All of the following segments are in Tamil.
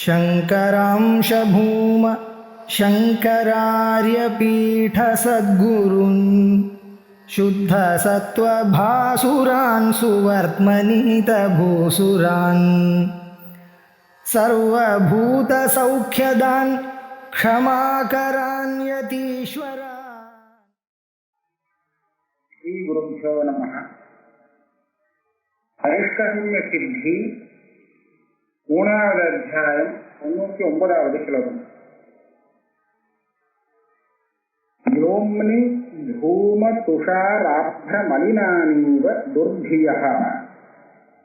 शङ्करांश भूम शङ्करार्यपीठसद्गुरून् शुद्धसत्त्वभासुरान् सुवर्त्मनीतभूसुरान् सर्वभूतसौख्यदान् क्षमाकरान् यतीश्वरान्। श्रीगुरुभ्यो नमः। हरिष्कर्म्य सिद्धि மூணாவது அத்தியாயம் 99வது ஸ்லோகம். யோம்னி தூம துஷாராப்ர மலினானீவ துர்தியः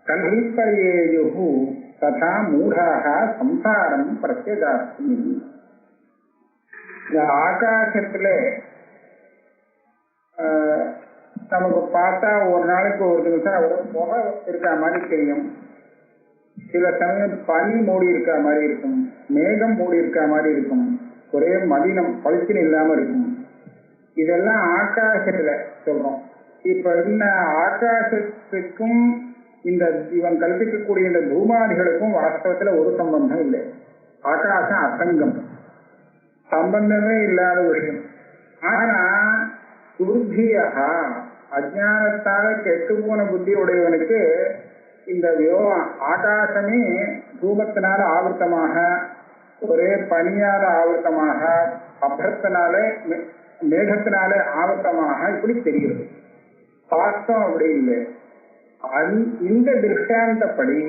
கல்பயேயுः ததா மூடாः சம்சாரம் பிரத்யகாஸ்மி. இந்த ஆகாசத்துல நமக்கு பார்த்தா ஒரு நாளைக்கு ஒரு நிமிஷம் ஒரு புகை இருக்கிற மாதிரி தெரியும். சில சமயம் பனி மூடி இருக்கிற மாதிரி இருக்கும், மேகம் மூடி இருக்கிற மாதிரி இருக்கும், ஒரே மலினம் பளிச்சுன்னு இல்லாம இருக்கும். இதெல்லாம் ஆகாசத்துல சொல்றோம். இப்ப என்ன, ஆகாசத்துக்கும் இந்த இவன் கல்பிக்கக்கூடிய இந்த தூமாதிகளுக்கும் வாஸ்தவத்துல ஒரு சம்பந்தம் இல்லை. ஆகாசம் அசங்கம், சம்பந்தமே இல்லாத விஷயம். ஆனா துர்தியா அஜானத்தால கெட்டு போன புத்தி உடையவனுக்கு இந்த ஆகாசமே தூமத்தினால ஆவர்த்தமாக, ஒரே பனியால ஆவர்த்தமாக, அபரத்தினால மேகத்தினால ஆவர்த்தமாக இப்படி தெரிகிறது. பாஸ்தம் அப்படி இல்லை. இந்த திருஷ்டாந்தப்படி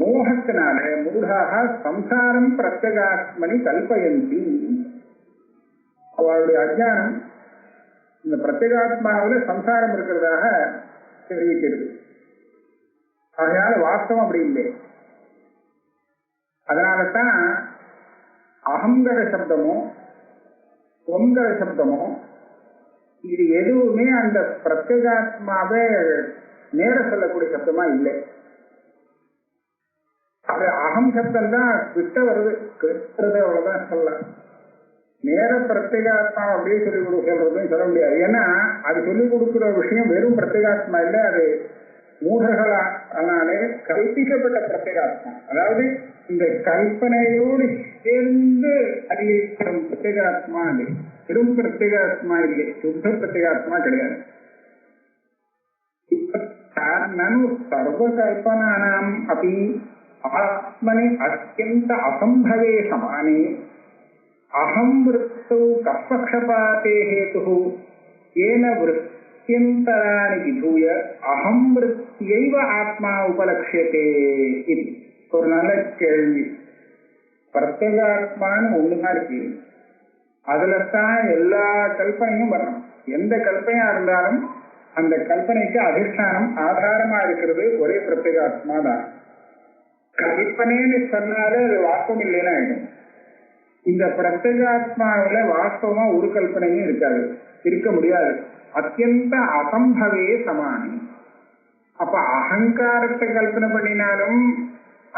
மோகத்தினால மூடாக சம்சாரம் பிரத்யகாத்மனி கல்பயந்தி. அவருடைய அஜானம் இந்த பிரத்யேகாத்மாவில சம்சாரம் இருக்கிறதாக தெரிவிக்கிறது. அதனால வாஸ்தவம் அப்படி இல்லை. அதனாலதான் அகங்கர சப்தமோ ஒங்கர சப்தமோ இது எதுவுமே அந்த பிரத்யேகாத்மாவே நேர சொல்லக்கூடிய சப்தமா இல்லை. அது அகம் சப்தம் தான் விட்ட வருது, கேட்கறது அவ்வளவுதான் சொல்லலாம். நேர பிரத்யேகாத்மா அப்படியே சொல்லிக் சொல்றதுன்னு சொல்ல முடியாது. ஏன்னா அது சொல்லிக் கொடுக்குற விஷயம் வெறும் பிரத்யேகாத்மா இல்லை, அது மூடர்களாலே கல்பிக்கப்பட்ட பிரத்யேகாத்மா. அதாவது இந்த கல்பனையோடு சேர்ந்து அறிவிக்கும் பிரத்யேகாத்மா இல்லை, வெறும் பிரத்யேகாத்மா இல்லை, சுத்த பிரத்யேகாத்மா கிடையாது. சர்வ கல்பனானாம் அப்படி ஆத்மனி அத்தியந்த அசம்பவே சமானே அகம் விருத்தௌ கஸ்பக்ஷபாதே ஹேதுஹு ஏன விருத்தியந்தராணி விதூய அகம் விருத்தியைவ ஆத்மா உபலக்ஷ்யதே. இது ஒரு நல்ல கேள்வி. பிரத்யேகாத்மான்னு ஒண்ணுதான் இருக்கு, அதுலதான் எல்லா கல்பனையும் வரணும். எந்த கல்பனையா இருந்தாலும் அந்த கல்பனைக்கு அதிஷ்டானம் ஆதாரமா இருக்கிறது ஒரே பிரத்யேகாத்மா தான். கல்பனைன்னு சொன்னாலே அது வாஸ்தவம் இல்லைன்னு ஆயிடும். இந்த பிரத்யேகாத்மாவில வாஸ்தவமா ஒரு கல்பனையும் இருக்காது, இருக்க முடியாது. அத்தியந்த அசம்பவே சமானி. அப்ப அகங்காரத்தை கல்பனை பண்ணினாலும்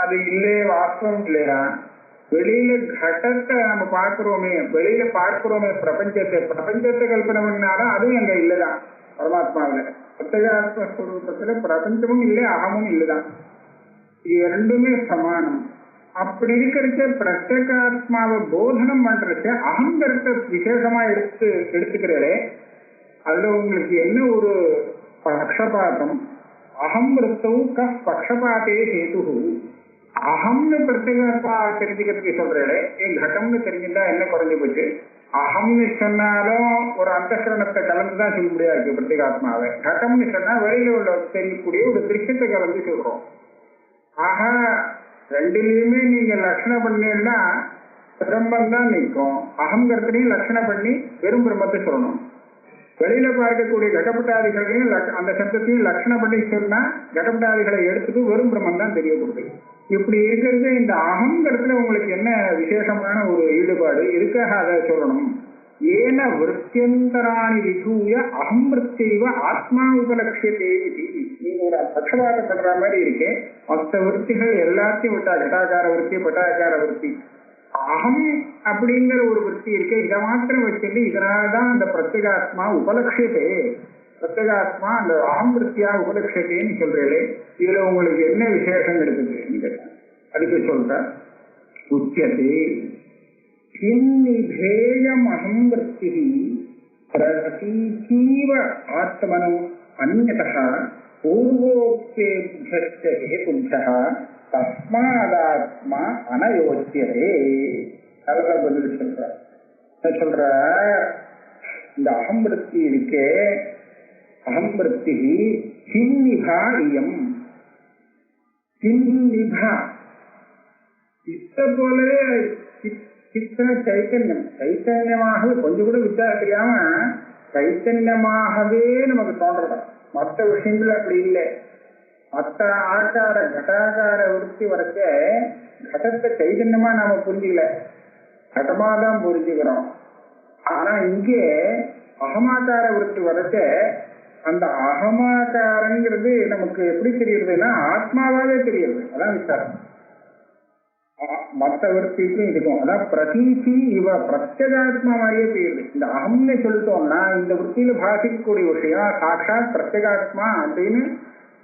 அது இல்லை, வாஸ்தவம் இல்லையா? வெளியில கடத்தை நம்ம பார்க்கிறோமே, வெளியில பார்க்கிறோமே பிரபஞ்சத்தை கல்பனை பண்ணினாலும் அதுவும் அங்க இல்லைதான். பரமாத்மாவில பிரத்யேகாத்மஸ்வரூபத்துல பிரபஞ்சமும் இல்லை, அகமும் இல்லைதான். இது ரெண்டுமே சமானம். அப்படி இருக்கிறச்ச பிரத்யேகாத்மாவை போதனம் பண்றச்ச அகங்கரத்தை விசேஷமா எடுத்துக்கிறதே, அதுல உங்களுக்கு என்ன ஒரு பக்ஷபாதம்? அகம் விருத்தௌ பக்ஷபாதே ஹேதுஹு. அகம்னு பிரத்யேகாத்மா தெரிஞ்சுக்கிறதுக்கு சொல்றே, கடம்னு தெரிஞ்சுட்டா என்ன குறைஞ்சு போச்சு? அகம்னு சொன்னாலும் ஒரு அந்தகரணத்தை கலந்துதான் சொல்ல முடியாது பிரத்யேகாத்மாவை. கடம்னு சொன்னா வெளியில உள்ள தெரியக்கூடிய ஒரு திருஷ்யத்தை கலந்து சொல்றோம். ஆக ரெண்டுலயுமே நீங்க லட்சணம் பண்ணீங்கன்னா பிரம்மம் தான் நிற்கும். அகங்கிறதுலையும் லட்சணம் பண்ணி வெறும் பிரம்மத்தை சொல்லணும். வெளியில பார்க்கக்கூடிய கடப்பட்டாதிகளையும் அந்த சப்தத்தையும் லட்சணம் பண்ணி சொன்னா கடப்பட்டாதிகளை எடுத்துட்டு வெறும் பிரம்மம் தான் தெரியப்படுது. இப்படி இருக்கிறது இந்த அகங்கிறதுல உங்களுக்கு என்ன விசேஷமான ஒரு ஈடுபாடு இருக்காக அதை சொல்லணும். ஏன விருத்தியந்தராணி விதூய அகம் விருத்தியைவ ஆத்மா உபலக்ஷ்யதே. நீங்க ஒரு பட்சபாதம் பண்ற மாதிரி இருக்கேன். மற்ற விற்த்திகள் எல்லாத்தையும் விட்டா கட்டாகார விற்பி பட்டாகார விற்பி அகம் அப்படிங்கிற ஒரு விற்பி இருக்கு, இதை மாத்திரம் வச்சுட்டு இதனாலதான் அந்த பிரத்யேகாத்மா உபலக்ஷியதே, பிரத்யேகாத்மா அந்த அகம் விற்த்தியா உபலக்ஷியதேன்னு சொல்றீங்களே, இதுல உங்களுக்கு என்ன விசேஷம் இருக்குது? அதுக்கு சொல்ற உச்சதே கிந்நிபேயமஹம் விருத்திः பிரதீதீவ ஆத்மனோ அன்யதः பூர்வோக்தேभ्यश्च हेतुभ्यः தஸ்மாதாத்மா அனயோச்சியதே. அதெல்லாம் பதில் சொல்ற இந்த அகம் விருத்தி இருக்கே, அகம் விருத்தி சின்னிபா இயம். சின்னிபா சித்த போலவே சித்தன சைத்தன்யம், சைத்தன்யமாகவே கொஞ்சம் கூட வித்தியாசம் தெரியாம சைத்தன்யமாகவே நமக்கு தோன்றதான். மற்ற விஷயங்கள் அப்படி இல்லை. மற்ற ஆக்கார கட்டாகார விருத்தி வரைக்க கடத்தை சைதன்யமா நாம புரிஞ்சுக்கல, கடமாதான் புரிஞ்சுக்கிறோம். ஆனா இங்கே அகமாக்கார விருத்தி வரைக்க அந்த அகமாக்காரங்கிறது நமக்கு எப்படி தெரியுதுன்னா ஆத்மாவாவே தெரியுது. அதான் விசாரம். மற்ற விருத்திக்கும் இதுக்கும் அதான் பிரதீதி இவ பிரத்யேகாத்மா மாதிரியே தெரியுது. இந்த அகம்னு சொல்லிட்டோம்னா இந்த விற்த்தியில பாதிக்கக்கூடிய விஷயம் சாட்சாத் பிரத்யேகாத்மா அப்படின்னு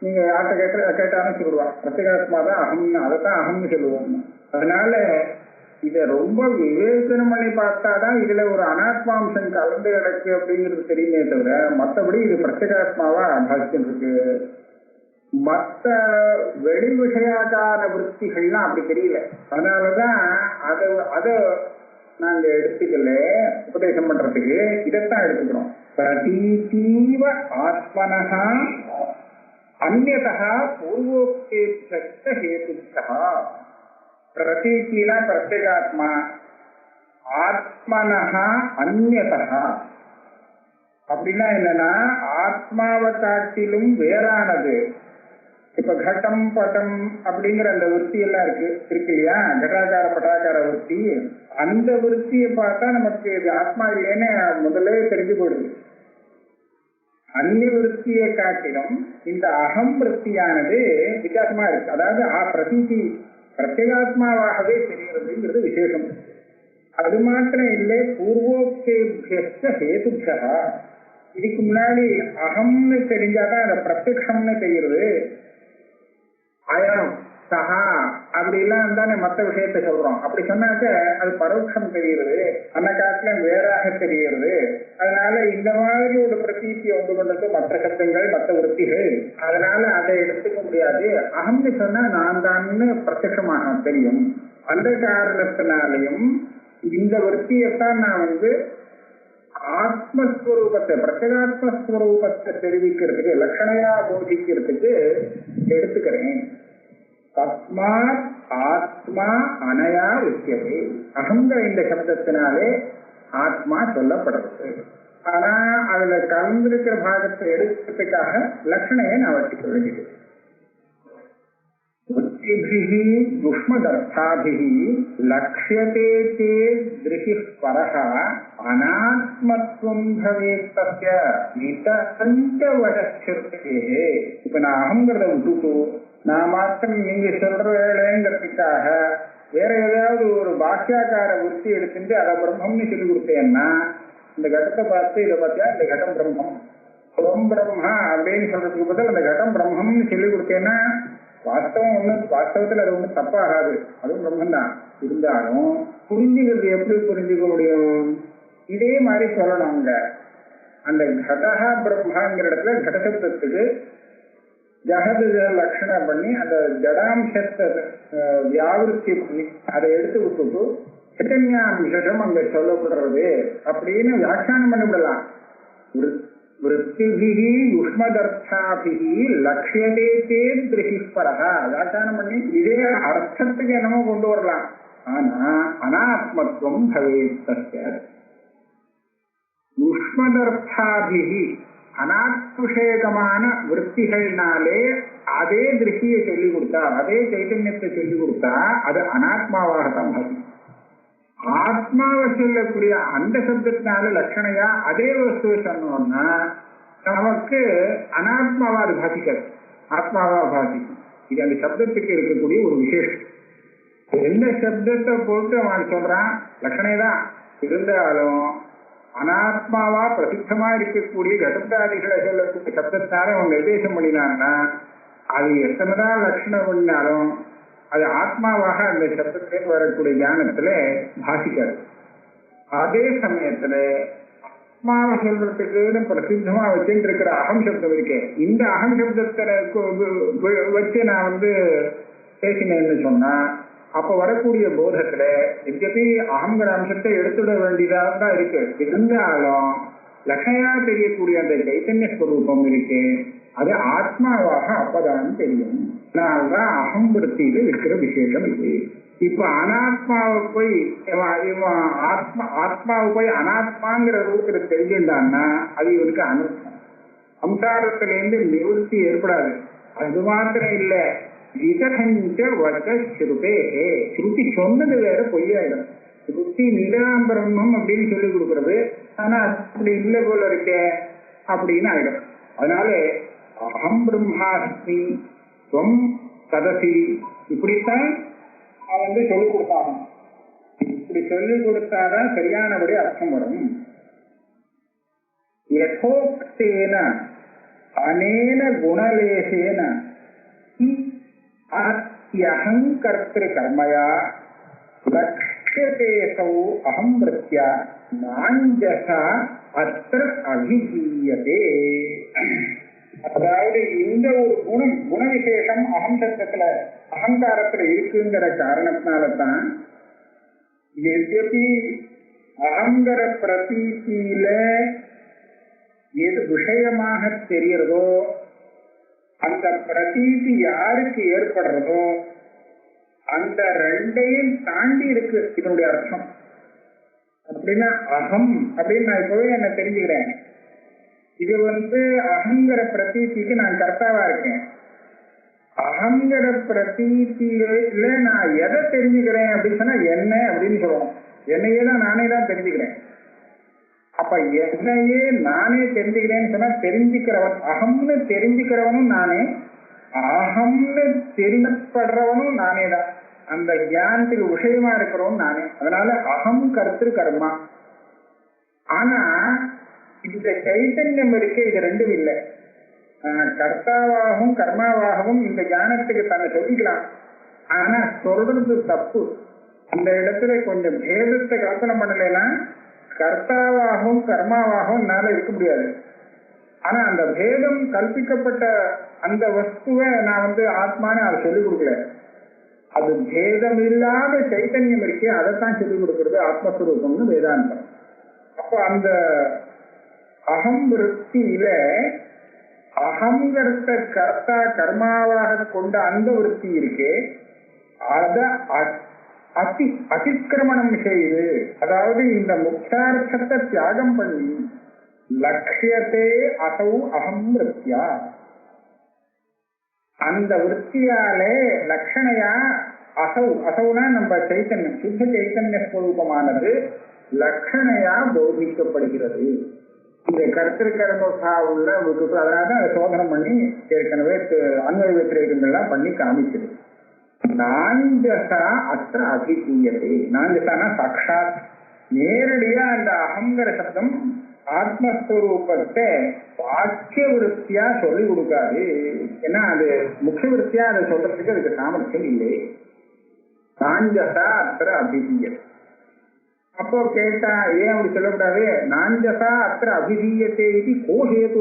நீங்க யார்கிட்ட கேட்டாலும் சொல்லுவா. பிரத்யேகாத்மா தான் அகம்னு, அதைத்தான் அகம்னு சொல்லுவோம். அதனால இதை ரொம்ப விவேச்சனம் பண்ணி பார்த்தாதான் இதுல ஒரு அனாத்மாம்சம் கலந்து கிடக்கு அப்படிங்கிறது தெரியுமே தவிர மற்றபடி இது பிரத்யேகாத்மாவா பாதிச்சுட்டு இருக்கு. மற்ற வெளி விஷயாக்கார விற்த்திகள்லாம் அப்படி தெரியல. அதனாலதான் அதை நாங்க எடுத்துக்கல உபதேசம் பண்றதுக்கு. இதைத்தான் எடுத்துக்கிறோம். பிரதீதீவ ஆத்மனஹா அந்யதா பூர்வோக்தேभ्यश्च हेतुभ्यः. பிரதீதினா பிரத்யேகாத்மா, ஆத்மனஹா அந்யதா அப்படின்னா என்னன்னா ஆத்மாவை காட்டிலும் வேறானது. இப்ப கட்டம் பட்டம் அப்படிங்கிற அந்த விற்பி எல்லாம் இருக்கு இல்லையா, கட்டாக்கார பட்டாக்கார விற்பி. அந்த விற்பியை பார்த்தா நமக்கு இது ஆத்மா இல்லைன்னு முதல்ல தெரிஞ்சு போடுது. அந்நிய விற்பியை காட்டிலும் இந்த அகம் விற்பியானது வித்தியாசமா இருக்கு. அதாவது பிரதீதி பிரத்யேகாத்மாவாகவே தெரிகிறதுங்கிறது விசேஷம். அது மாத்திரம் இல்லை, பூர்வோக்தேभ्यश्च हेतुभ्यः. இதுக்கு முன்னாடி அகம்னு தெரிஞ்சாதான் அந்த பிரத்யக்ஷம்னு தெரியுது. அயம் சஹா அப்படி எல்லாம் தானே மற்ற விஷயத்த சொல்றோம். அப்படி சொன்னாக்க அது பரோட்சம் தெரியுது, அந்த காலத்துல வேறாக தெரியுது. அதனால இந்த மாதிரி ஒரு பிரதீதியை உண்டு கொண்டது மற்ற சப்தங்கள் மற்ற விற்த்திகள். அதனால அதை எடுத்துக்க முடியாது. அகம்னு சொன்னா நான் தான்னு பிரத்யட்சமாக தெரியும். அந்த காரணத்தினாலையும் இந்த விற்த்தியத்தான் நான் ஆத்மஸ்வரூபத்தை பிரத்யேகாத்மஸ்வரூபத்தை தெரிவிக்கிறதுக்கு லட்சணையா போதிக்கிறதுக்கு எடுத்துக்கிறேன். தஸ்மாத் ஆத்மா அனயா உச்சதே. அகங்கிற இந்த சப்தத்தினாலே ஆத்மா சொல்லப்படுறது. ஆனா அதுல கலந்திருக்கிற பாகத்தை எடுக்கிறதுக்காக லட்சணையை நான் வச்சுக்க வேண்டியது. லக்ஷ்யதே சேத் திருஷிः பரஹ அநாத்மத்வம் பவேத் தஸ்ய நிதசஞ்ச வசஸ்ருதேஹ. இப்ப நான் அகங்கிறத விட்டுட்டு நான் மாத்திரம் நீங்க சொல்றேங்கிறதுக்காக வேற ஏதாவது ஒரு பாக்கியாக்கார விருத்தி எடுத்துட்டு அதை பிரம்மம்னு சொல்லி கொடுத்தேன்னா இந்த கட்டத்தை பார்த்து இதை பார்த்தியா இந்த கட்டம் பிரம்மம் பிரம்மா அப்படின்னு சொல்றதுக்கு பதில் அந்த கட்டம் பிரம்மம்னு சொல்லி கொடுத்தேன்னா வாஸ்தவத்துல அது ஒன்றும் தப்பாகாது. அதுவும் பிரம்மன் தான். இருந்தாலும் புரிஞ்சுக்கிறது எப்படி புரிஞ்சுக்க முடியும்? இதே மாதிரி சொல்லணுங்க. அந்த கடஹா பிரம்மாங்கிற இடத்துல கடசப்தத்துக்கு ஜகது லட்சணம் பண்ணி அந்த ஜடாம்சத்தை வியாவிருத்தி பண்ணி அதை எடுத்து விட்டுட்டு சைத்தன்யாம்சம் அங்க சொல்லப்படுறது அப்படின்னு வியாக்கியானம் பண்ணிவிடலாம். விருத்திபிஹி யுஷ்மதர்த்தாபிஹி லக்ஷ்யதே சேத் திருஷிः பரஹ வியாக்கியானம் பண்ணி இதே அர்த்தத்துக்கு என்னமோ கொண்டு வரலாம். ஆனா அனாத்மத்துவம் பவேத் தஸ்ய. யுஷ்மதர்த்தாபிஹி அனாத்மசேகமான விற்த்திகள்னாலே அதே திருஷ்டியை சொல்லி கொடுத்தா, அதே சைத்தன்யத்தை சொல்லி கொடுத்தா அது அனாத்மாவாகத்தான் பாதி. ஆத்மாவை சொல்லக்கூடிய அந்த சப்தத்தினால லட்சணையா அதே வஸ்துவை சொன்னோம்னா நமக்கு அனாத்மாவா அது பாதிக்காது, ஆத்மாவா பாதிக்கும். இது அந்த சப்தத்துக்கு இருக்கக்கூடிய ஒரு விசேஷம். எந்த சப்தத்தை போட்டு அவன் சொல்றான் லட்சணைதான் இருந்தாலும் அனாத்மாவா பிரசித்தமா இருக்கக்கூடிய கடத்தாதிகளை சொல்லக்கூடிய சப்தத்தார அவன் நிர்தேசம் பண்ணினான்னா அது எத்தனைதான் லட்சணம் பண்ணாலும் அது ஆத்மாவாக அந்த சப்தத்தில் வரக்கூடிய ஞானத்துல பாசிக்காது. அதே சமயத்துல ஆத்மாவை சொல்றதுக்குன்னு பிரசித்தமா வச்சுட்டு இருக்கிற அகம் சப்தம் இருக்கேன், இந்த அகம் சப்தத்தை வச்சு நான் பேசினேன்னு சொன்னா அப்ப வரக்கூடிய போதத்துல எங்கேயுமே அகங்கிற அம்சத்தை எடுத்துட வேண்டியதாக தான் இருக்கு. இருந்தாலும் லட்சணையா தெரியக்கூடிய அந்த சைத்தன்ய ஸ்வரூபம் இருக்கு, அது ஆத்மாவாக அப்பதான் தெரியும். அதனால்தான் அகம் விருத்தியில இருக்கிற விசேஷம் இது. இப்ப அனாத்மாவை போய் ஆத்மாவை போய் அனாத்மாங்கிற ரூபத்துல தெரிஞ்சுட்டான்னா அது இவனுக்கு அனர்த்தம். சம்சாரத்திலேருந்து நிவர்த்தி ஏற்படாது. அது மாத்திரம் இல்ல, ஸ்ருதி சொன்னது வேற பொய்யாயிடும். ஸ்ருதி நிராபரணம் அப்படின்னு சொல்லி கொடுக்கறது, ஆனா அப்படி இல்லை போல இருக்கே அப்படின்னு ஆயிடும். அதனால அகம் பிரம்மாஸ்மி துவம் ததசி இப்படித்தான் சொல்லிக் கொடுத்தாங்க. இப்படி சொல்லிக் கொடுத்தாதான் சரியானபடி அர்த்தம் வரும். யதோக்தேன அனேன குணலேசேன அஹங்கர்த்திரு கர்மயா லக்ஷ்யதேசௌ அகம் விருத்யா நாஞ்சசா அத்ர அபிதீயதே. அதாவது இந்த ஒரு குண விசேஷம் அகம் சப்தத்துல அகங்காரத்துல இருக்குங்கிற காரணத்தினால்தான் எதி அகங்கர பிரதீதியில எது விஷயமாக தெரியறதோ அந்த பிரதீதி யாருக்கு ஏற்படுறதோ அந்த ரெண்டையும் தாண்டி இருக்கு இதனுடைய அர்த்தம். அப்படின்னா அகம் அப்படின்னு நான் இப்பவே என்ன தெரிஞ்சுக்கிறேன், இது அகங்கிற பிரதீதிக்கு நான் கர்த்தாவா இருக்கேன். அகங்கிற பிரதீதியில நான் எதை தெரிஞ்சுக்கிறேன் அப்படின்னு சொன்னா என்ன அப்படின்னு சொல்லணும். என்னையே தான் நானே தான் தெரிஞ்சுக்கிறேன். அப்ப என்னையே நானே தெரிஞ்சுக்கிறேன்னு சொன்னா தெரிஞ்சுக்கிறவன் அகம்னு தெரிஞ்சுக்கிறவனும் நானே, அகம்னு தெரிஞ்சப்படுறவனும் நானே தான், அந்த ஞானத்துக்கு விஷயமா இருக்கிறவன் நானே. அதனால அகம் கர்த்திரு கர்மா. ஆனா இந்த சைத்தன்யம் இருக்கு, இது ரெண்டும் இல்லை. கர்த்தாவாகவும் கர்மாவாகவும் இந்த ஞானத்துக்கு தன்னை சொல்லிக்கலாம். ஆனா சொல்றது தப்பு. அந்த இடத்துல கொஞ்சம் பேதத்தை கல்பனை பண்ணலைன்னா கர்த்தாவாகவும் கர்மாவாகவும் என்னால இருக்க முடியாது. ஆனா அந்த பேதம் கல்பிக்கப்பட்ட அந்த வஸ்துவை நான் ஆத்மான்னு அதை சொல்லிக் கொடுக்கல. அது பேதம் இல்லாத சைத்தன்யம் இருக்கே அதைத்தான் சொல்லிக் கொடுக்கிறது ஆத்மஸ்வரூபம்னு வேதாந்தம். அப்போ அந்த அகம் விருத்தியில அகங்கர்த்த கர்த்தா கர்மாவாக கொண்ட அந்த விருத்தி இருக்கே அத அதிக்கிரமணம் செய்து, அதாவது இந்த முக்தார்த்தத்தை தியாகம் பண்ணி லட்சியத்தே அசௌ அகம் விருத்தியா, அந்த விற்த்தியாலே லட்சணையா அசௌனா நம்ம சைத்தன்யம் சுத்த சைத்தன்ய ஸ்வரூபமானது லட்சணையா போதிக்கப்படுகிறது. இந்த கர்த்திருக்கர்ம உள்ள அதனால அதை சோதனை பண்ணி ஏற்கனவே அன்வய வெற்றிகள்லாம் பண்ணி காமிக்குது. நாஞ்சசா அத்த அபிதீயதே. நாஞ்சசானா சாட்சாத் நேரடியா அந்த அகங்கிற சப்தம் ஆத்மஸ்வரூபத்தை வாக்கிய விருத்தியா சொல்லி கொடுக்காது. ஏன்னா அது முக்கிய விருத்தியா அதை சொல்றதுக்கு அதுக்கு சாமர்த்தியம் இல்லை. நாஞ்சசா அத்த அபிதீயதே. அப்போ கேட்டா ஏன் அப்படி சொல்லக்கூடாது? நாஞ்சசா அத்த அபிதீயத்தே இது கோ ஹேது,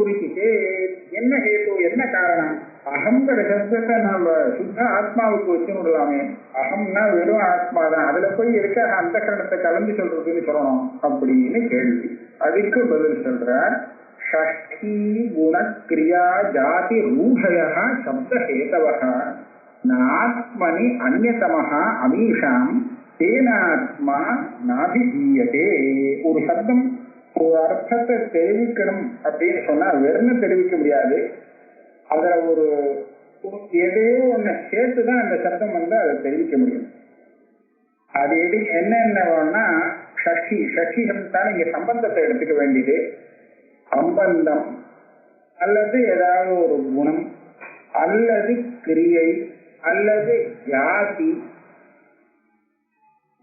என்ன ஹேது, என்ன காரணம்? அகங்கிற சப்தத்தை நம்ம சுத்த ஆத்மாவுக்கு வச்சு விடலாமே. அகம்னா வெறும் ஆத்மா தான், அதுல போய் இருக்க அந்த கரணத்தை கலந்து சொல்றதுன்னு சொல்லணும் அப்படின்னு கேள்வி. அதுக்கு பதில் சொல்றார், ஷஷ்டி குண கிரியா ஜாதி ரூಢயா சப்த ஹேதவஹ நாத்மனி அந்யதமஹ அமீஷாம் தேனாத்மா நாபிதீயதே. ஒரு சப்தம் ஒரு அர்த்தத்தை தெரிவிக்கணும் அப்படின்னு சொன்னா வெறும் தெரிவிக்க முடியாது. அதுல ஒரு எதையோ ஒண்ணு சேர்த்துதான் அந்த சப்தம் அதை தெரிவிக்க முடியும். அது என்னென்னா ஷஷ்டி சப்தத்தால இங்க சம்பந்தத்தை எடுத்துக்க வேண்டியது. சம்பந்தம் அல்லது ஏதாவது ஒரு குணம் அல்லது கிரியை அல்லது ஜாதி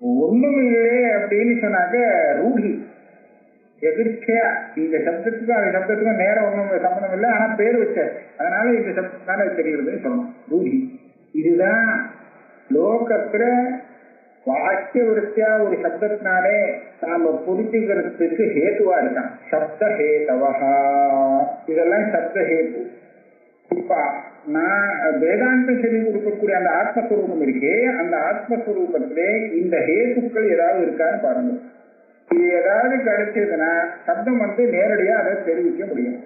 ஒண்ணும் இல்லை அப்படின்னு சொன்னாக்க ரூಢி எதிர்ச்சியா இந்த சப்தத்துக்கும் அந்த சப்தத்துக்கும் நேரம் ஒண்ணும் சம்பந்தம் இல்லை, ஆனா பேர் வச்ச அதனால இந்த சப்தத்தால தெரிகிறதுன்னு சொல்லணும். ரூಢி இதுதான் லோகத்துல வாக்கிய விருத்தியா ஒரு சப்தத்தினாலே நாம புரிஞ்சுக்கிறதுக்கு ஹேத்துவா இருக்கான். சப்த ஹேதவஹா, இதெல்லாம் சப்த ஹேத்து. இப்ப நான் வேதாந்தம் சொல்லி கொடுக்கக்கூடிய அந்த ஆத்மஸ்வரூபம் இருக்கே, அந்த ஆத்மஸ்வரூபத்திலே இந்த ஹேத்துக்கள் ஏதாவது இருக்கான்னு பாருங்க. இது ஏதாவது கிடைச்சதுன்னா சப்தம் நேரடியா அதை தெரிவிக்க முடியும்.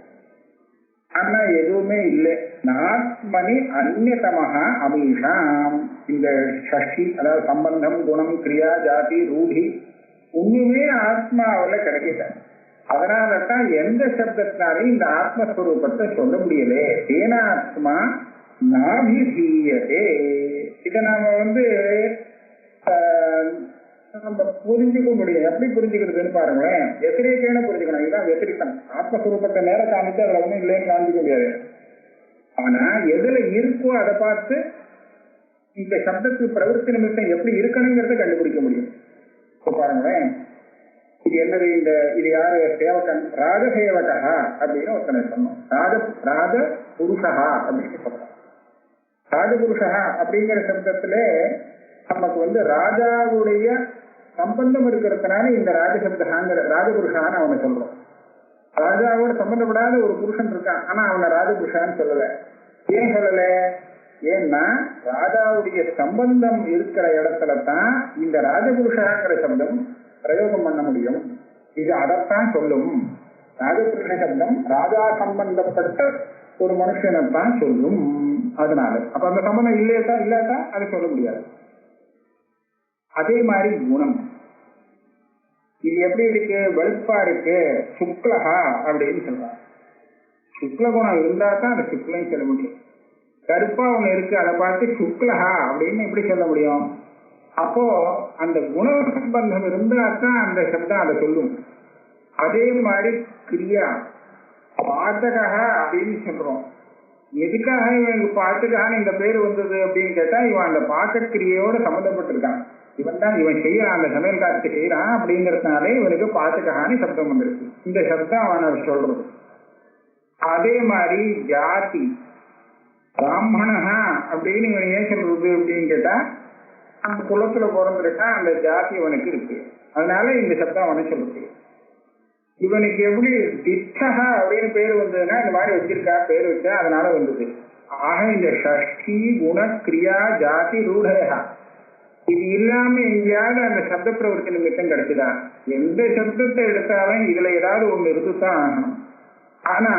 ஆனா எதுவுமே இல்லை. நாத்மனி அந்நியதமாக அமீஷாம். இந்த ஷஷ்டி, அதாவது சம்பந்தம், குணம், கிரியா, ஜாதி, ரூடி ஒண்ணுமே ஆத்மாவில் கிடைக்கல. அதனாலதான் எந்த சப்தத்தினாலும் இந்த ஆத்மஸ்வரூபத்தை சொல்ல முடியலே. தேனாத்மா நாபிதீயதே. இதை நாம நம்ம புரிஞ்சுக்க முடியும். எப்படி புரிஞ்சுக்கிறதுன்னு பாருங்களேன். வெத்திரேக்கேன புரிஞ்சுக்கணும். இதுதான் வெத்திரிக்கம். ஆத்மஸ்வரூபத்தை நேரம் காமிச்சு அதுல ஒன்றும் இல்லைன்னு காமிக்க முடியாது. ஆனா எதுல இருக்கோ அதை பார்த்து இந்த சப்தத்துக்கு பிரவருத்தி நிமித்தம் எப்படி இருக்கணுங்கிறத கண்டுபிடிக்க முடியும். இப்போ பாருங்களேன், இது என்னது? இது யாரு? சேவகன், ராஜசேவகா அப்படின்னு ஒருத்தனை சொன்னோம். ராஜ புருஷா அப்படின்னு சொல்றோம். ராஜபுருஷா அப்படிங்கிற சப்தத்துல நமக்கு ராஜாவுடைய சம்பந்தம் இருக்கிறதுனால இந்த ராஜசப்தாங்கிற ராஜபுருஷான்னு அவனை சொல்றோம். ராஜாவோட சம்பந்தப்படாத ஒரு புருஷன் இருக்கான், ஆனா அவனை ராஜபுருஷான்னு சொல்லல. ஏன் சொல்லல? ஏன்னா ராஜாவுடைய சம்பந்தம் இருக்கிற இடத்துல தான் இந்த ராஜபுருஷாங்கிற சப்தம் பிரயோகம் பண்ண முடியும். இது அதைத்தான் சொல்லும். ராஜபுருஷ சப்தம் ராஜா சம்பந்தப்பட்ட ஒரு மனுஷனைத்தான் சொல்லும். அதனால அப்ப அந்த சம்பந்தம் இல்லாட்டா அதை சொல்ல முடியாது. அதே மாதிரி குணம், இது எப்படி இருக்கு? வெளுப்பா இருக்கு, சுக்லஹா அப்படின்னு சொல்றாங்க. சுக்ல குணம் இருந்தா தான் அந்த சுக்லையும் சொல்ல முடியும். கருப்பா ஒண்ணு இருக்கு, அதை பார்த்து சுக்லஹா அப்படின்னு எப்படி சொல்ல முடியும்? அப்போ அந்த குண சம்பந்தம் இருந்தா தான் அந்த சப்தம் அதை சொல்லும். அதே மாதிரி கிரியா, பாத்தகா அப்படின்னு சொல்றோம். எதுக்காக இவனுக்கு பாத்தகான்னு இந்த பேர் வந்தது அப்படின்னு கேட்டா, இவன் அந்த பாக்க கிரியையோட சம்மந்தப்பட்டிருக்கான். இவன் செய்யறான், அந்த சமையல் காத்து செய்யறான் அப்படிங்கறதுனாலே இவனுக்கு பாத்தகான்னு சப்தம் வந்திருக்கு. இந்த சப்தம் அவன் சொல்றது. அதே மாதிரி ஜாதி, பிராமணா அப்படின்னு இவன் ஏன் சொல்றது அப்படின்னு கேட்டா, அந்த குலத்துல பிறந்திருக்கா, அந்த ஜாதி அவனுக்கு இருக்கு. அதனால இந்த சப்தம் அவனை சொல்றது. இவனுக்கு எப்படி திட்டகா அப்படின்னு பேர் வந்ததுன்னா, இந்த மாதிரி வச்சிருக்கா, பேர் வச்சா அதனால வந்தது. ஆக இந்த ஷஷ்டி, குண, கிரியா, ஜாதி, ரூடயா இது இல்லாம எங்கேயாவது அந்த சப்த பிரவருத்தி நிமித்தம் கிடைச்சுதா? எந்த சப்தத்தை எடுத்தாலும் இதுல ஏதாவது ஒண்ணு இருந்துதான் ஆகணும். ஆனா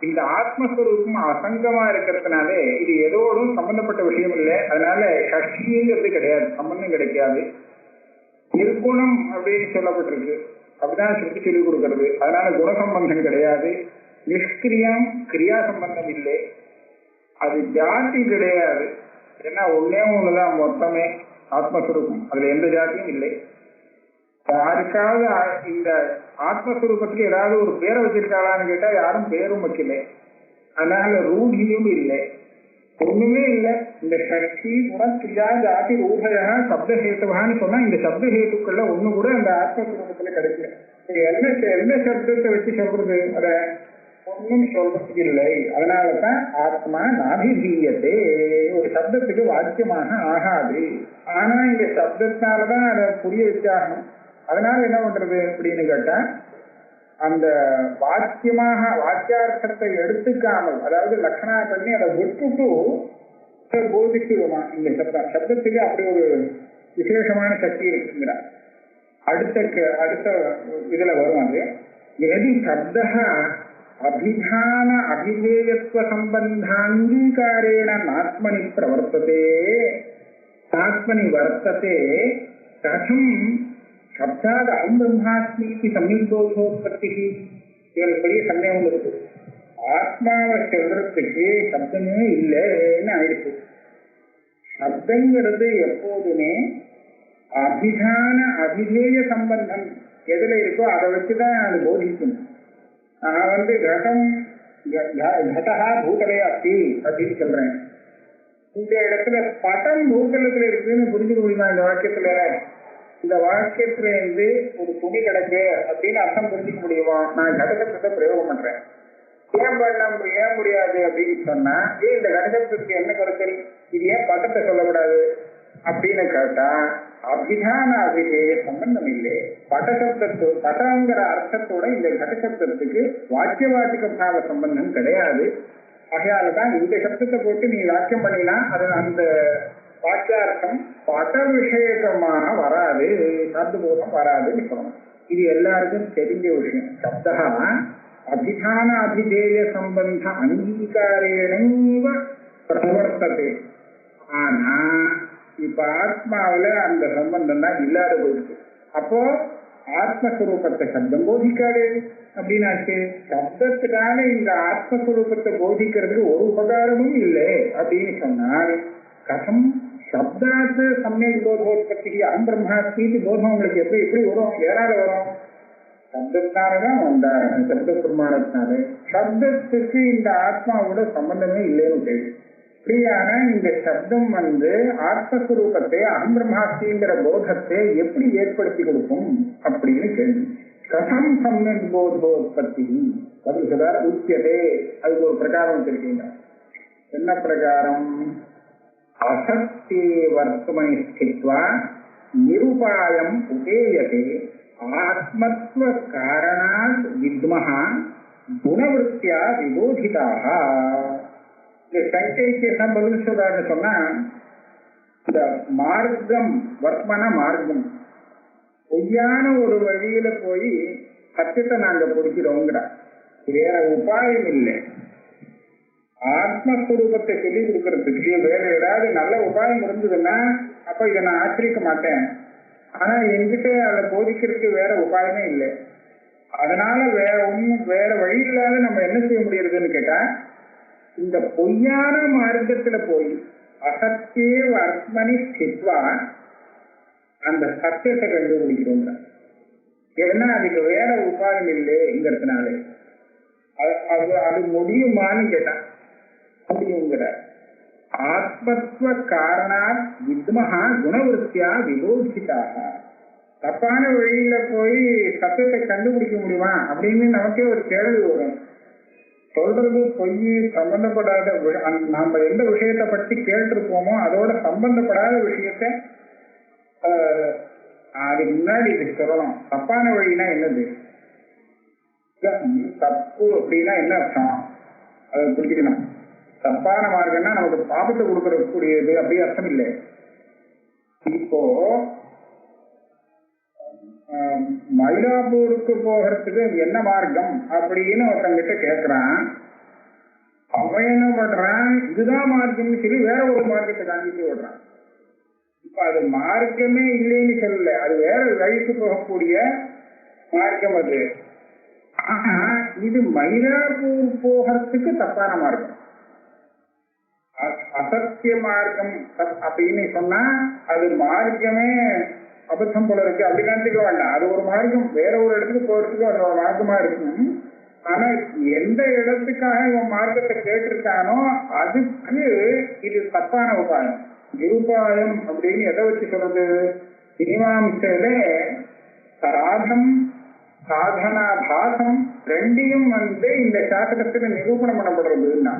இந்த ஆத்மஸ்வரூபம் அசங்கமா இருக்கிறதுனாலே இது எதோடும் சம்பந்தப்பட்ட விஷயம் இல்லை. அதனால ஷஷ்டிங்கிறது கிடையாது, சம்பந்தம் கிடைக்காது. நிர்குணம் அப்படின்னு சொல்லப்பட்டிருக்கு, அப்படிதான் சொல்லிக் கொடுக்கறது. அதனால குணசம்பந்தம் கிடையாது. நிஷ்கிரியம், கிரியா சம்பந்தம் இல்லை. அது ஜாதி கிடையாது. ஏன்னா ஒன்னே ஒண்ணுதான் மொத்தமே ஆத்மஸ்வரூபம், அதுல எந்த ஜாதியும் இல்லை. யாருக்காவது இந்த ஆத்மஸ்வரூபத்துக்கு ஏதாவது ஒரு பேரை வச்சிருக்காளான்னு கேட்டா யாரும் பேரும் வைக்கல. அதனால ரூಢியும் இல்லை, ஒண்ணுமே இல்லை. இந்த சக்தி, குண, கிரியா, ஜாதி, ரூபயா, சப்த ஹேத்துவான்னு சொன்னா இந்த சப்த ஹேத்துக்கள்ல ஒண்ணு கூட அந்த ஆத்மஸ்வரூபத்துல கிடைக்கல. என்ன சப்தத்தை வச்சு சொல்றது? அத ஒன்னும் சொல்றதுக்கு இல்லை. அதனாலதான் ஆத்மா நாபிதீயத்தே, ஒரு சப்தத்துக்கு வாக்கியமாக ஆகாது. ஆனா இந்த சப்தத்தினாலதான் அதை புரிய வச்சாகணும். அதனால என்ன பண்றது அப்படின்னு கேட்டா, அந்த வாக்கியமாக வாக்கியார்த்தத்தை எடுத்துக்காமல், அதாவது லட்சணா பண்ணி அதை விட்டுட்டு போதிக்குமா இந்த சப்தம். சப்தத்துக்கு அப்படி ஒரு விசேஷமான சக்தி இருக்குங்கிறார். அடுத்த இதுல வரும். அது எது சப்த அபிதான அபிதேயத்துவ சம்பந்தாங்கீகாரேண நாத்மனி பிரவர்த்ததே, நாத்மனி வர்த்ததே, கதம் சப்தாத் அகம் பிரம்மாஸ்மி சம்யுக்தோத்பத்தி. ஒரு பெரிய சந்தேகம் இருக்கு. ஆத்மாவை சொல்றதுக்கு சப்தமே இல்லைன்னு ஆயிடுச்சு. சப்தங்கிறது எப்போதுமே அபிதான அபிதேய சம்பந்தம் எதுல இருக்கோ அதை வச்சுதான் அது போதிக்கும். நான் கடம் கடகா பூதலே அஸ்தி அப்படின்னு சொல்றேன். இந்த இடத்துல படம் பூதலத்துல இருக்குன்னு புரிஞ்சுக்க முடியுமா? இந்த வாக்கியத்துல, இந்த வாக்கியத்துல இருந்து ஒரு துணி கிடக்கு அப்படின்னு அர்த்தம் புரிஞ்சுக்க முடியுமா? நான் கடகத்தை பிரயோகம் பண்றேன். ஏன் முடியாது அப்படின்னு சொன்னா, இந்த கடகத்துக்கு என்ன கருத்தில்? இது ஏன் பட்டத்தை சொல்லக்கூடாது? அப்படின்னு கேட்டா அபிதான அபிதேய சம்பந்தம் இல்லை. படங்கிற அர்த்தத்தோட இந்த கடசப்தத்துக்கு வாக்கிய பாவ சம்பந்தம் கிடையாது. ஆகையாலதான் இந்த சப்தத்தை போட்டு நீ வாக்கியம் பண்ணினா அது அந்த வாக்கியார்த்தம் பட விஷயமாக வராது, சப்தபோதம் வராதுன்னு சொல்லணும். இது எல்லாருக்கும் தெரிஞ்ச விஷயம். சப்தா அபிதான அபிதேய சம்பந்த அங்கீகாரேணைவ பிரவர்த்ததே. ஆனா இப்ப ஆத்மாவில அந்த சம்பந்தம் தான் இல்லாத போயிருக்கு. அப்போ ஆத்மஸ்வரூபத்தை சப்தம் போதிக்காது அப்படின்னாச்சு. சப்தத்துக்கான இந்த ஆத்மஸ்வரூபத்தை போதிக்கிறதுக்கு ஒரு உபகாரமும் இல்லை அப்படின்னு சொன்னால் கதம் சப்தாத்து சமயக் போதோத்பத்தி அகம் பிரம்மாஸ்மி போதம் உங்களுக்கு எப்படி வரும்? ஏறாத வரும்? சப்தத்தினாலதான் வந்தார். சப்த பிரமாணத்தினால சப்தத்துக்கு இந்த ஆத்மாவோட சம்பந்தமே இல்லைன்னு தெரியும். இப்படியான இந்த சப்தம் ஆத்மஸ்வரூபத்தை அகம் பிரம்மாஸ்மிங்கிற போதத்தை எப்படி ஏற்படுத்தி கொடுக்கும் அப்படின்னு கேள்வி. கதம் சமயக் போதோத்பத்தி பதில் சொல்றார் உச்சியதே. அதுக்கு ஒரு பிரகாரம் வச்சிருக்கீங்க. என்ன பிரகாரம்? அசத்தே வர்த்தமனி ஸ்தித்வா நிருபாயம் உபேயதே ஆத்மத்வ காரணாத் வித்மஹ குணவருத்தியா விபோதிதாக. இந்த சங்கைக்கு என்ன பதில் சொல்றாருன்னு சொன்னா, இந்த மார்க்கம் வர்த்தமான மார்க்கம் பொய்யான ஒரு வழியில போய் சத்தியத்தை நாங்க பிடிக்கிறோங்கிற வேற உபாயம் இல்லை. ஆத்மஸ்வரூபத்தை சொல்லிக் கொடுக்கறதுக்கு வேற ஏதாவது நல்ல உபாயம் இருந்ததுன்னா அப்ப இதை நான் ஆச்சரிக்க மாட்டேன். ஆனா என்கிட்ட அதை போதிக்கிறதுக்கு வேற உபாயமே இல்லை. அதனால வேற வழி இல்லாத நம்ம என்ன செய்ய முடியறதுன்னு கேட்டா, இந்த பொய்யான மார்க்கத்துல போய் அசத்தியே வர்த்மனி ஸ்தித்வா அந்த சத்தியத்தை கண்டுபிடிக்கிறோம். ஏன்னா அதுக்கு வேற உபாயம் இல்லைங்கிறதுனால அது முடியுமான்னு கேட்டா முடியுங்கிற. ஆத்மத்வ காரணாத் வித்மஹா குணவருத்தியா விபோதிதாக. தப்பான வழியில போய் சத்தியத்தை கண்டுபிடிக்க முடியுமா அப்படின்னு நமக்கே ஒரு கேள்வி வரும். சொல்றது பொய் சம்பந்தப்படாத நம்ம எந்த விஷயத்தை பற்றி கேட்டிருப்போமோ அதோட சம்பந்தப்படாத விஷயத்த அதுக்கு முன்னாடி இதுக்கு சொல்லணும். தப்பான வழினா என்னது? தப்பு அப்படின்னா என்ன அர்த்தம்? அதை புரிஞ்சுக்கணும். தப்பான மார்க்கம்னா நமக்கு பாபத்தை கொடுக்கக்கூடியது அப்படி அர்த்தம் இல்லை. இப்போ மயிலாப்பூருக்கு போகிறதுக்கு என்ன மார்க்கம் அப்படின்னு ஒருத்தங்கிட்ட கேட்கிறான். அவன் என்ன பண்றான்? இதுதான் மார்க்கம்னு சொல்லி வேற ஒரு மார்க்கத்தை காண்பிச்சு விடுறான். இப்ப அது மார்க்கமே இல்லைன்னு சொல்லல, அது வேற வழிக்கு போகக்கூடிய மார்க்கம் அது. ஆனா இது மயிலாப்பூர் போகிறதுக்கு தப்பான மார்க்கம். அசத்திய மார்க்கம் அப்படின்னு சொன்னா அது மார்க்கமே அபத்தம் போல இருக்கு அப்படி நினைச்சுக்க வேண்டாம். அது ஒரு மார்க்கம், வேற ஒரு இடத்துக்கு போறதுக்கு அது ஒரு மார்க்கமா இருக்கும். ஆனா எந்த இடத்துக்காக இவன் மார்க்கத்தை கேட்டிருக்கானோ அதுக்கு இது தப்பான உபாயம். நிருபாயம் அப்படின்னு எதை வச்சு சொல்றது? மீமாம்சையில சாதம் சாதனாபாசம் ரெண்டையும் இந்த சாஸ்திரத்துல நிரூபணம் பண்ணப்படுறதுன்னா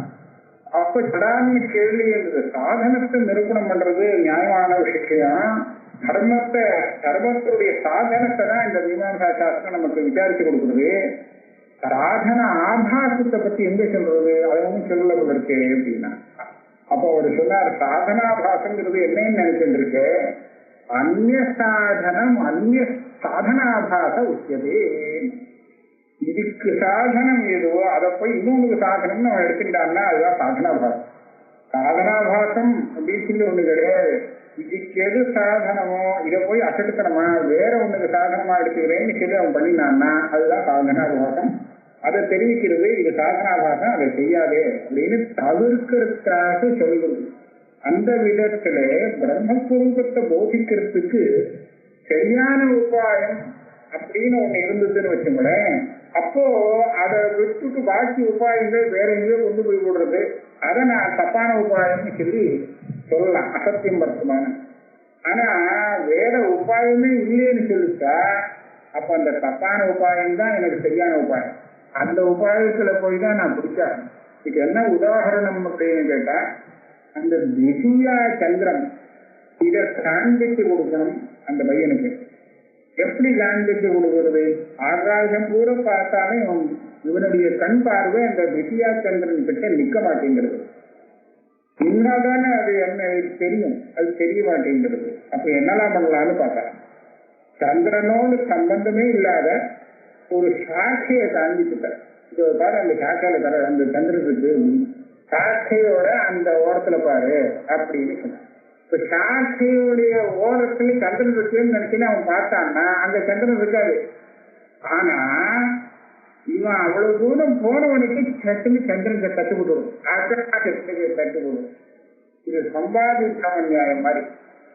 அப்ப சடான்னு கேள்வி இருந்தது. சாதனத்தை நிரூபணம் பண்றது நியாயமான விஷயம். தர்மத்துடைய சாதனத்தை தான் இந்த மீமாம்சா சாஸ்திரம் நமக்கு விசாரிச்சு கொடுக்குறது. சாதன ஆபாசத்தை பத்தி எங்க சொல்றது? அதை ஒன்றும் சொல்லல போல இருக்கு அப்படின்னா. அப்போ அவர் சொன்னார், சாதனாபாசங்கிறது என்னன்னு நினைச்சுட்டு இருக்கு, அந்நிய சாதனம் அந்நிய சாதனாபாச உச்சதே. இதுக்கு சாதனம் ஏதோ அதை போய் இன்னொன்று சாதனம்னு அவன் எடுத்துட்டான்னா அதுதான் சாதனாபாசம். சாதனாபாசம் அப்படின்னு சொல்லி ஒண்ணு கிடையாது. இதுக்கு எது சாதனமோ இதை போய் அசட்டுத்தனமா வேற ஒண்ணுக்கு சாதனமா எடுத்துக்கிறேன்னு சொல்லி அவன் பண்ணினான்னா அதுதான் சாதனாபாசம். அதை தெரிவிக்கிறது இது சாதனாபாசம், அதை செய்யாதே அப்படின்னு தவிர்க்கிறதுக்காக சொல்றது. அந்த விதத்துல பிரம்மஸ்வரூபத்தை போதிக்கிறதுக்கு சரியான உபாயம் அப்படின்னு ஒண்ணு இருந்ததுன்னு வச்சுங்களேன், அப்போ அதை விட்டுட்டு பாக்கி உபாயங்கள் வேற எங்கேயோ கொண்டு போய் விடுறது, அதை நான் தப்பான உபாயம்னு சொல்லி சொல்லலாம், அசத்தியம் வர்த்தமான. ஆனா வேற உபாயமே இல்லைன்னு சொல்லிட்டா அப்ப அந்த தப்பான உபாயம் தான் எனக்கு சரியான உபாயம். அந்த உபாயத்துல போய் தான் நான் பிடிச்சேன். இதுக்கு என்ன உதாரணம் அப்படின்னு கேட்டா, அந்த திவ்யா சந்திரன் இதை காண்பித்து கொடுக்கணும் அந்த பையனுக்கு. எப்படி காண்பித்து கொடுக்கிறது? ஆகாசம் பூரா பார்த்தாலும் இவனுடைய கண் பார்வை அந்த வித்யா சந்திரன் கிட்ட நிற்க மாட்டேங்கிறது. இன்னதானே அது என்ன தெரியும், அது தெரிய மாட்டேங்கிறது. அப்ப என்னெல்லாம் பண்ணலாம்னு பார்த்தா, சந்திரனோடு சம்பந்தமே இல்லாத ஒரு சாட்சியை காண்பிச்சுட்டார். இது பாரு, அந்த சாட்சியில தர அந்த சந்திரனுக்கு சாட்சியோட அந்த ஓரத்துல பாரு அப்படின்னு சொன்னான். இப்ப சாட்சியுடைய ஓரத்துல சந்திரன் இருக்குன்னு நினைச்சுன்னு அவன் பார்த்தான்னா அந்த சந்திரன் இருக்காது. ஆனா இவன் அவ்வளவு தூரம் போனவனுக்கு சட்டுன்னு சந்திரன் கட்டு விடுவோம், கட்டு விடுவோம். இது சம்பாதித்த நியாயம் மாதிரி.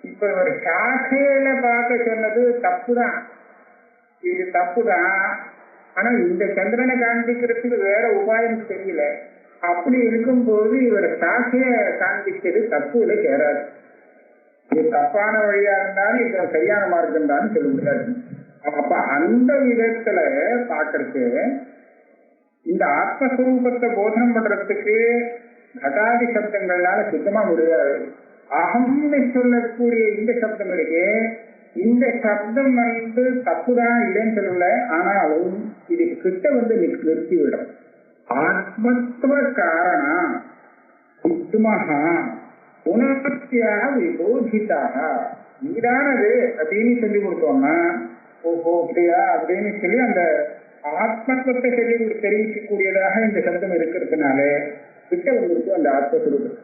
இப்ப ஒரு சாட்சியில பார்க்க சொன்னது தப்புதான், இது தப்புதான். ஆனா இந்த சந்திரனை காண்பிக்கிறதுக்கு வேற உபாயம் தெரியல. அப்படி இருக்கும்போது இவர் சாட்சிய காண்பிக்கிறது தப்புல சேராது. இது தப்பான வழியா இருந்தாலும் இது சரியான மார்க்கம் தான் சொல்ல முடியாது. அப்ப அந்த விதத்துல பாக்குறதுக்கு இந்த ஆத்மஸ்வரூபத்தை போதனம் பண்றதுக்கு கடாதி சப்தங்கள்னால சுத்தமா முடியாது. அகம்னு சொல்லக்கூடிய இந்த சப்தம் இருக்கு, இந்த சப்தம் தப்புதான் இல்லைன்னு சொல்லல. ஆனாலும் இது கிட்ட நிறுத்திவிடும். ஆத்மத்துவ காரணம் சித்துமஹா உணர்த்தியாக விபோதிதாக நீதானது அப்படின்னு சொல்லி கொடுத்தோம்னா, ஓஹோ அப்படியா அப்படின்னு சொல்லி அந்த ஆத்மத்துவத்தை தெரிவிக்கக்கூடியதாக இந்த சப்தம் இருக்கிறதுனால கிட்ட வந்துருக்கு அந்த ஆத்மஸ்வரூபம்.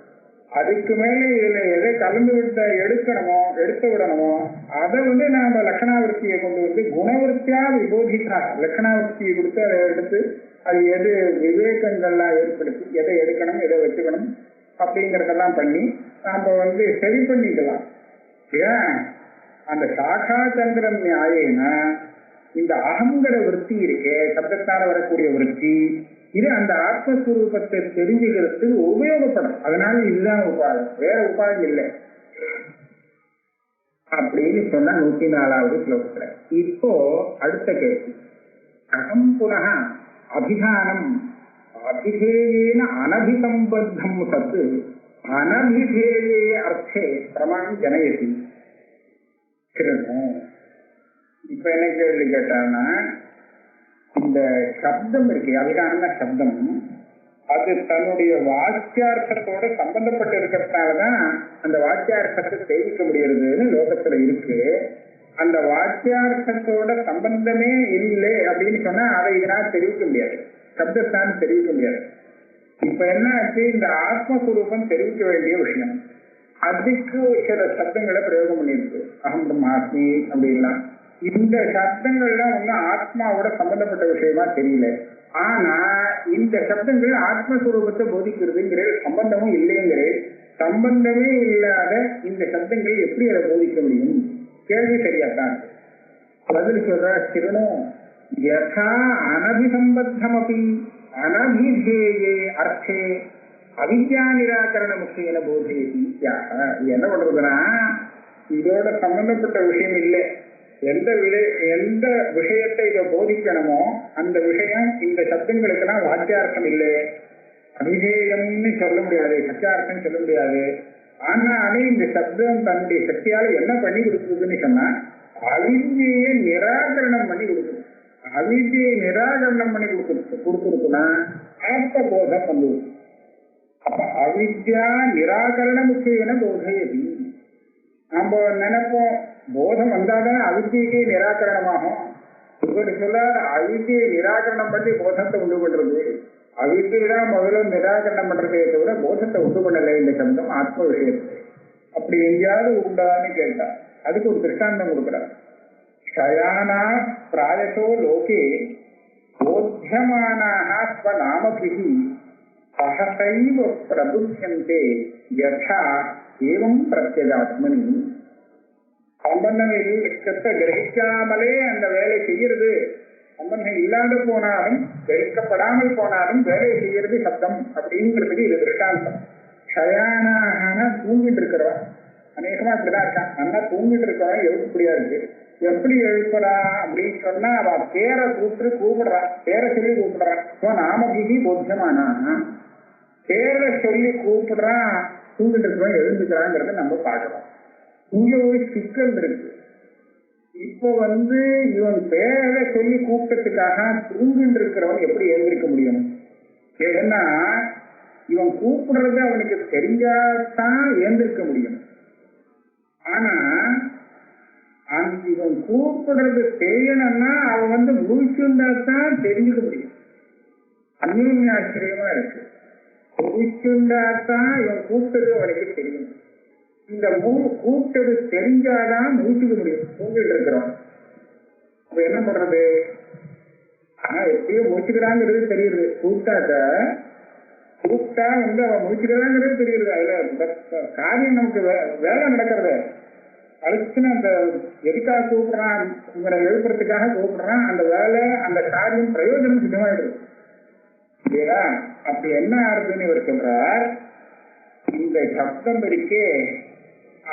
அதுக்கு மேல இதுல எதை கலந்து எடுக்கணுமோ எடுத்து விடணுமோ அதை நாம லட்சணாவிருத்தியை கொண்டு குணவருத்தியா விபோதிக்காக லட்சணாவிருத்தியை கொடுத்து அதை எடுத்து அது எது விவேகங்கள்லாம் ஏற்படுத்தி எதை எடுக்கணும் எதை வச்சுக்கணும் அப்படிங்கறதெல்லாம் பண்ணி நாம சரி பண்ணிக்கலாம். ஏன் அந்த சாகா சந்திரன் நியாயேனா இந்த அகங்கிற விற்பி இருக்கே, சப்தத்தால வரக்கூடிய விற்பி, இது அந்த ஆத்மஸ்வரூபத்தை தெரிஞ்சுக்கிறதுக்கு உபயோகப்படும். அதனால இதுதான் உபாயம், வேற உபாயம் இல்லை அப்படின்னு சொன்னா 104வது ஸ்லோகத்துல. இப்போ அடுத்த கேள்வி, அகம் புனः அபிதானம் அபிதேயேன அனபிசம்பத்தம் சத்து அனபிதேயே அர்த்தே பிரமாணம் ஜனயதி. இப்ப என்ன கேள்வி கேட்டான்னா, இந்த சப்தம் இருக்கு அபிதான சப்தம், அது தன்னுடைய வாக்கியார்த்தத்தோட சம்பந்தப்பட்டு இருக்கிறதுனாலதான் அந்த வாக்கியார்த்தத்தை தெரிவிக்க முடியறதுன்னு லோகத்துல இருக்கு. அந்த வாக்கியார்த்தத்தோட சம்பந்தமே இல்லை அப்படின்னு சொன்னா அதை இதனால் தெரிவிக்க முடியாது, சப்தத்தான் தெரிவிக்க முடியாது. இப்ப என்ன ஆச்சு, இந்த ஆத்மஸ்வரூபம் தெரிவிக்க வேண்டிய விஷயம், அதுக்கு சில சப்தங்களை பிரயோகம் பண்ணிருக்கு. அகம் பிரம்மாஸ்மி அப்படின்லாம் இந்த சப்தங்கள்லாம் ஆத்மாவோட சம்பந்தப்பட்ட விஷயமா தெரியல. ஆனா இந்த சப்தங்கள் ஆத்மஸ்வரூபத்தை போதிக்கிறதுங்கிற சம்பந்தமும் இல்லைங்கிற சம்பந்தமே இல்லாத இந்த சப்தங்கள் எப்படி அதை போதிக்க முடியும்? கேள்வி சரியாத்தான். பதில் சொல்ற சிறுனும் யதா அனபிசம்பத்தம் அப்படி அனபிதேயே அர்த்தே அவித்யா நிராகரண முக்கிய போதேதி. என்ன பண்றதுன்னா, இதோட சம்பந்தப்பட்ட விஷயம் இல்லை, எந்த விஷயத்தை இதை போதிக்கணுமோ அந்த விஷயம் இந்த சப்தங்களுக்கெல்லாம் வாக்கியார்த்தம் இல்லை, அபிதேயம்னு சொல்ல முடியாது, சத்தியார்த்தம் சொல்ல முடியாது. ஆனாலும் இந்த சப்தம் தன்னுடைய சக்தியால என்ன பண்ணி கொடுக்குதுன்னு சொன்னா அவித்யை நிராகரணம் பண்ணி கொடுக்குது. அவித்யை நிராகரணம் பண்ணி கொடுத்துருக்குன்னா ஆத்ம போதம் பண்ணுது. அப்ப அவித்யா நிராகரண முக்கியன போதையதி. நம்ம நினைப்போம் போதம் வந்தாதான் அவித்யைக்கு நிராகரணமாகும். இவர் சொல்லாத அவித்யை நிராகரணம் பண்ணி போதத்தை உண்டு பண்றது, அவித்யதான் முதல்ல நிராகரணம் பண்றதே தவிர போதத்தை உண்டு பண்ணலை இந்த சப்தம் ஆத்ம விஷயத்தை. அப்படி எங்கேயாவது உண்டான்னு கேட்டா அதுக்கு ஒரு திருஷ்டாந்தம் கொடுக்குறார். ஷயானா பிராயசோ லோகே போத்தியமானாக ஸ்வநாமபிஹி சஹசைவ பிரபுத்தியந்தே யதா ஏவம் பிரத்யேகாத்மனி. சம்பந்தம் கிரகிக்காமலே அந்த வேலை செய்யறது, சம்பந்தம் இல்லாத போனாலும் கிரகிக்கப்படாமல் போனாலும் வேலை செய்யறது சப்தம் அப்படிங்கிறதுக்கு இது திருஷ்டாந்தம். ஷயானாக தூங்கிட்டு இருக்கிறவன் அநேகமா இப்படிதான் இருக்கான். நல்லா தூங்கிட்டு இருக்கிறவன் எழுப்படியா இருக்கு. எப்படி எழுப்புறா அப்படின்னு சொன்னா அவ பேரை கூப்பிடுறான், பேரை சொல்லி கூப்பிடுறான். நாமபிகி போத்தியமானா பேரை சொல்லி கூப்பிடுறான், தூங்கிட்டு இருக்கிறவன் எழுந்துக்கிறாங்கிறத நம்ம பார்க்கிறோம். இங்க ஒரு சிக்கல் இருக்கு. இப்போ இவன் பேரை சொல்லி கூப்பிட்டதுக்காக தூங்கிட்டு இருக்கிறவன் எப்படி எழுந்திருக்க முடியும்? ஏன்னா இவன் கூப்பிடுறது அவனுக்கு தெரிஞ்சாதான் எழுந்திருக்க முடியும். ஆனா இவன் கூப்பிடுறது தெரியணும்னா அவன் முழிச்சுண்டா தான் தெரிஞ்சுக்க முடியும். அந்நிய ஆச்சரியமா இருக்கு. முழிச்சுண்டா தான் இவன் கூப்பிட்டது அவனுக்கு தெரியும். இந்த கூப்பிட்டது தெரிஞ்சாதான் முழிச்சுக்க முடியும். தூங்கிட்டு இருக்கிறோம். அப்ப என்ன பண்றது? ஆனா எப்படியோ முடிச்சுக்கிறாங்கிறது தெரியுது. கூப்பிட்டா அவன் முடிச்சுக்கிறாங்கிறது தெரியுது. அதுல காரியம் நமக்கு வேலை நடக்கிறது. அதுக்குன்னு அந்த எதுக்காக கூப்பிடுறான், இவனை எழுப்புறதுக்காக கூப்பிடுறான். அந்த வேலை அந்த காரியம் பிரயோஜனம் சித்தமாயிடுது இல்லையா? அப்படி என்ன ஆறுதுன்னு இவர் சொல்றார். இந்த சப்தம் இருக்கே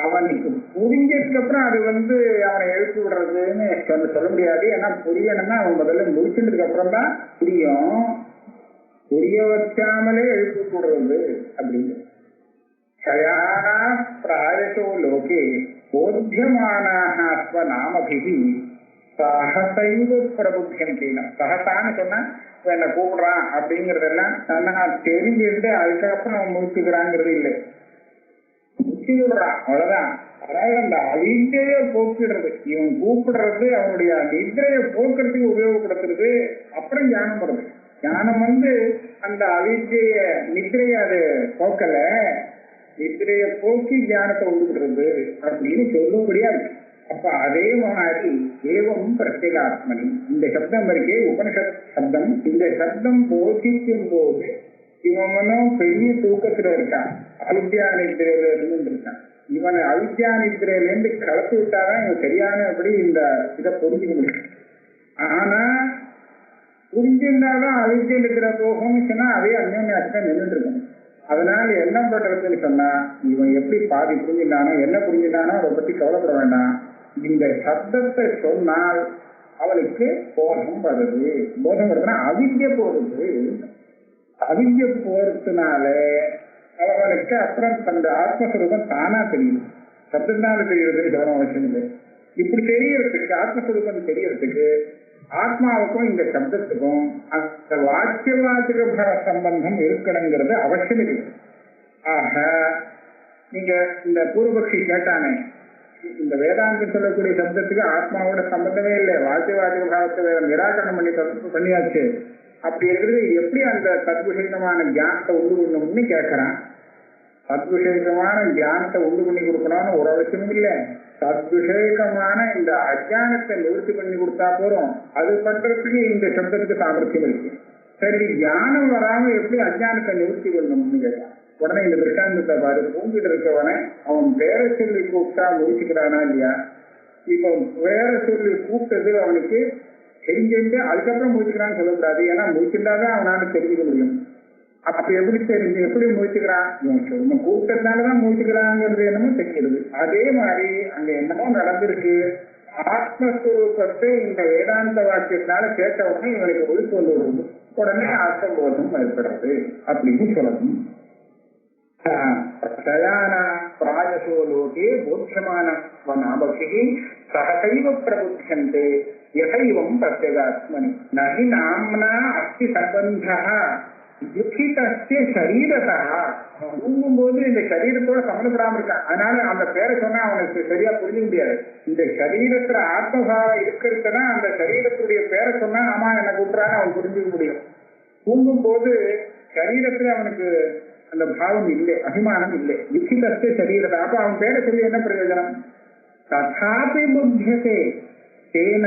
அவனுக்கு புரிஞ்சதுக்கு அப்புறம் அது அவனை எழுப்பி விடுறதுன்னு சொல்ல முடியாது. ஏன்னா புரியணும்னா அவன் முதல்ல முடிச்சதுக்கு அப்புறம் தான் புரியும். புரிய வைக்காமலே எழுப்பி விடுறது அப்படின்னு. சயானா பிராயசோ லோகே போத்தியமானாக ஸ்வநாமபிஹி சஹசைவ பிரபுத்தியந்தேன. சஹசான்னு சொன்னா என்ன கூப்பிடுறான் அப்படிங்கறதெல்லாம் நான் தெரிஞ்சுட்டு அதுக்கப்புறம் அவன் முடிச்சுக்கிறாங்கிறது இல்லை. முடிச்சு விடுறான் அவ்வளவுதான். அதாவது அந்த அவித்தைய போக்கிடுறது. இவன் கூப்பிடுறது அவனுடைய நிதிரையை போக்குறதுக்கு உபயோகப்படுத்துறது. அப்புறம் ஞானம் வருது. ஞானம் அந்த அவித்தைய நிதிரைய அது போக்கல, நிதிரைய போக்கி ஞானத்தை உண்டுகிறது அப்படின்னு சொல்லும்படியா இருக்கு. அப்ப அதே மாதிரி ஏவம் பிரத்யேகாத்மனி இந்த சப்தம் இருக்கே உபனிஷத் சப்தம். இந்த சப்தம் போதிக்கும் போது இவனும் பெரிய தூக்கத்துல இருக்கான். அவித்யா நிதிரையில இருந்து இருக்கான். இவனை அவித்யா நிதிரையில இருந்து கலத்து விட்டாதான் இவன் சரியானபடி இந்த இதை புரிஞ்சுக்க முடியும். ஆனா புரிஞ்சிருந்தாதான் அவித்யா நிதிரை போகும்னு சொன்னா அதே அந்யோன்யாசம் நின்றுட்டு இருக்கணும். அதனால என்ன பண்றதுன்னு சொன்னா இவன் எப்படி பாதி புரிஞ்சிருந்தானோ என்ன புரிஞ்சிருந்தானோ அதை பத்தி கவலைப்பட வேண்டாம். இந்த சப்தத்தை சொன்னால் அவனுக்கு போதம் வருது. போதம் வருதுன்னா அவித்ய போறது. அவித்ய போறதுனால அவனுக்கு அப்புறம் தந்த ஆத்மஸ்வரூபம் தானா தெரியும். சப்தத்தினால தெரியறதுன்னு கவனம் அவசியம் இல்லை. இப்படி தெரியறதுக்கு ஆத்மஸ்வரூபம் தெரியறதுக்கு ஆத்மாவுக்கும் இந்த சப்தத்துக்கும் அந்த வாக்கிய சம்பந்தம் இருக்கணுங்கிறது அவசியம் இல்லை. ஆக நீங்க இந்த பூர்வபக்ஷி கேட்டானே, இந்த வேதாந்தம் சொல்லக்கூடிய சப்தத்துக்கு ஆத்மாவோட சம்பந்தமே இல்லை, வாக்கிய பாவத்தை நிராகரணம் பண்ணியாச்சு. அப்படி இருக்கிறது எப்படி அந்த தத்விஷேகமான தியானத்தை உண்டு பண்ணணும்னு கேட்கறான். தத்விஷேகமான தியானத்தை உண்டு பண்ணி கொடுக்கணும்னு ஒரு அவசியமும் இல்லை. தத்விஷேகமான இந்த அஜானத்தை நிவர்த்தி பண்ணி கொடுத்தா போறோம். அது பண்றதுக்கு இந்த சப்தத்துக்கு சாமர்த்தியம் இருக்கு. சரி, தியானம் வராம எப்படி அஜானத்தை நிவர்த்தி பண்ணணும்னு கேட்கலாம். உடனே இந்த பிரசாந்தத்தை பாரு, தூங்கிட்டு இருக்கவனை அவன் வேற சொல்லி கூப்பிட்டா முடிச்சுக்கிறானா இல்லையா? இப்போ வேற சொல்லி கூப்பிட்டது அவனுக்கு தெரிஞ்சுட்டு அதுக்கப்புறம் முடிச்சுக்கிறான்னு சொல்லக்கூடாது. ஏன்னா முடிச்சுட்டாதான் அவனால தெரிஞ்சுக்க முடியும். அப்ப எப்படி தெரிஞ்சு எப்படி முடிச்சுக்கிறான்? இவன் கூப்பிட்டதுனாலதான் முடிச்சுக்கிறாங்கிறது என்னமோ தெரிகிறது. அதே மாதிரி அங்க என்னமோ நடந்திருக்கு. ஆத்மஸ்வரூபத்தை இந்த வேதாந்த வாக்கியத்தினால கேட்ட உடனே இவனுக்கு ஒழிப்பு வந்து விடுறது. உடனே ஆத்மபோதம் ஏற்படுறது அப்படின்னு சொல்லணும். சயானா பிராயசோ லோகே போத்தியமான ஸ்வநாமபிஹி சஹசைவ பிரபுத்தியந்தே யதைவம் பிரத்யேகாத்மனி நஹி நாம்னா அஸ்தி சம்பந்தः யுக்திதஸ்ய சரீரதா. தூங்கும் போது இந்த சரீரத்தோட சம்பந்தப்படாம இருக்கான். அதனால அந்த பேரை சொன்னா அவனுக்கு சரியா புரிஞ்சுக்க முடியாது. இந்த சரீரத்துல ஆத்மபாவம் இருக்கிறதுனா அந்த சரீரத்துடைய பேரை சொன்னா ஆமா என்ன கூப்பிடுறான்னு அவன் புரிஞ்சுக்க முடியும். தூங்கும் போது சரீரத்துல அவனுக்கு அந்த பாவம் இல்லை, அபிமானம் இல்லை. யுக்திதஸ்ய சரீரதா. அப்ப அவன் பேரை சொல்லி என்ன பிரயோஜனம்? ததாபி புத்தியதே தேன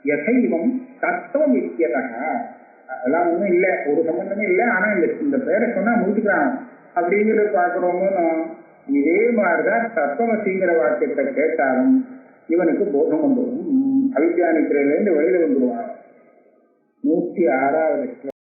யதைவம் தத்துவம் இத்தியதः. அதெல்லாம் ஒன்றும் இல்லை, ஒரு சம்பந்தமே இல்லை. ஆனா இந்த பேரை சொன்னா முடிச்சுக்கிறான் அப்படிங்கிறத பாக்குறோம்னு இதே மாதிரிதான் தத்துவமசிங்கிற வாக்கியத்தை கேட்டாலும் இவனுக்கு போகம் வந்துடும். அவித்யா நித்திரையில இருந்து வெளியில வந்துடுவான். 106வது